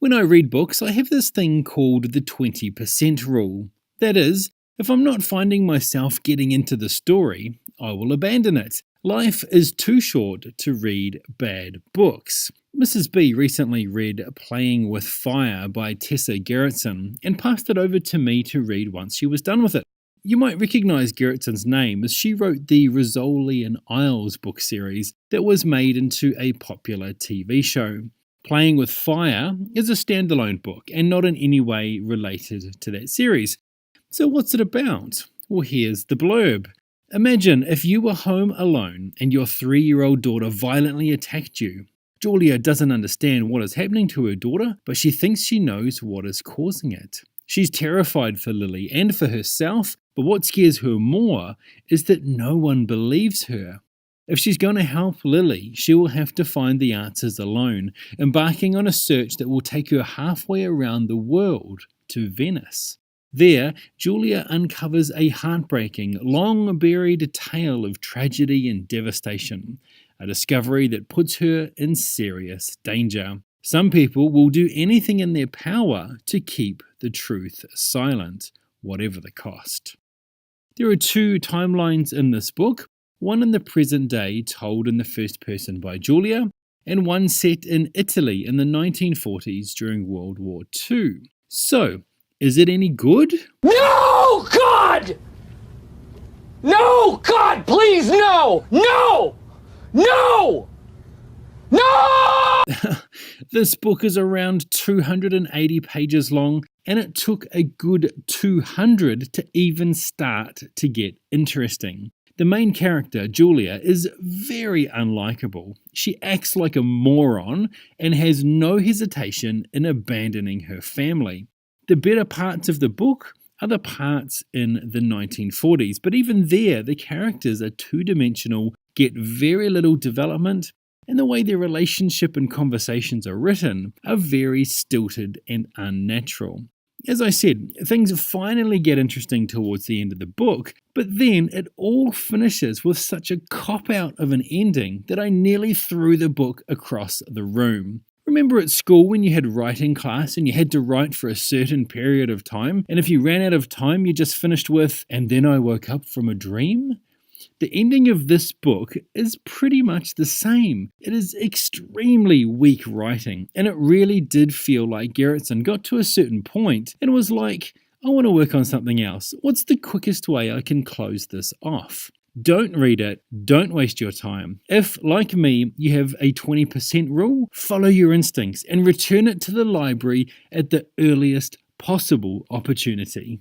When I read books, I have this thing called the 20% rule. That is, if I'm not finding myself getting into the story, I will abandon it. Life is too short to read bad books. Mrs. B recently read Playing with Fire by Tessa Gerritsen and passed it over to me to read once she was done with it. You might recognise Gerritsen's name as she wrote the Rizzoli and Isles book series that was made into a popular TV show. Playing with Fire is a standalone book and not in any way related to that series. So what's it about? Well, here's the blurb. Imagine if you were home alone and your 3-year-old daughter violently attacked you. Julia doesn't understand what is happening to her daughter, but she thinks she knows what is causing it. She's terrified for Lily and for herself, but what scares her more is that no one believes her. If she's going to help Lily, she will have to find the answers alone, embarking on a search that will take her halfway around the world to Venice. There, Julia uncovers a heartbreaking, long-buried tale of tragedy and devastation, a discovery that puts her in serious danger. Some people will do anything in their power to keep the truth silent, whatever the cost. There are 2 timelines in this book, one in the present day told in the first person by Julia, and one set in Italy in the 1940s during World War II. So, is it any good? No, God! No, God, please, no! No! No! No! This book is around 280 pages long, and it took a good 200 to even start to get interesting. The main character, Julia, is very unlikable. She acts like a moron and has no hesitation in abandoning her family. The better parts of the book are the parts in the 1940s, but even there, the characters are two-dimensional, get very little development, and the way their relationship and conversations are written are very stilted and unnatural. As I said, things finally get interesting towards the end of the book, but then it all finishes with such a cop-out of an ending that I nearly threw the book across the room. Remember at school when you had writing class and you had to write for a certain period of time, and if you ran out of time you just finished with, "And then I woke up from a dream"? The ending of this book is pretty much the same. It is extremely weak writing, and it really did feel like Gerritsen got to a certain point and was like, I want to work on something else. What's the quickest way I can close this off? Don't read it. Don't waste your time. If, like me, you have a 20% rule, follow your instincts and return it to the library at the earliest possible opportunity.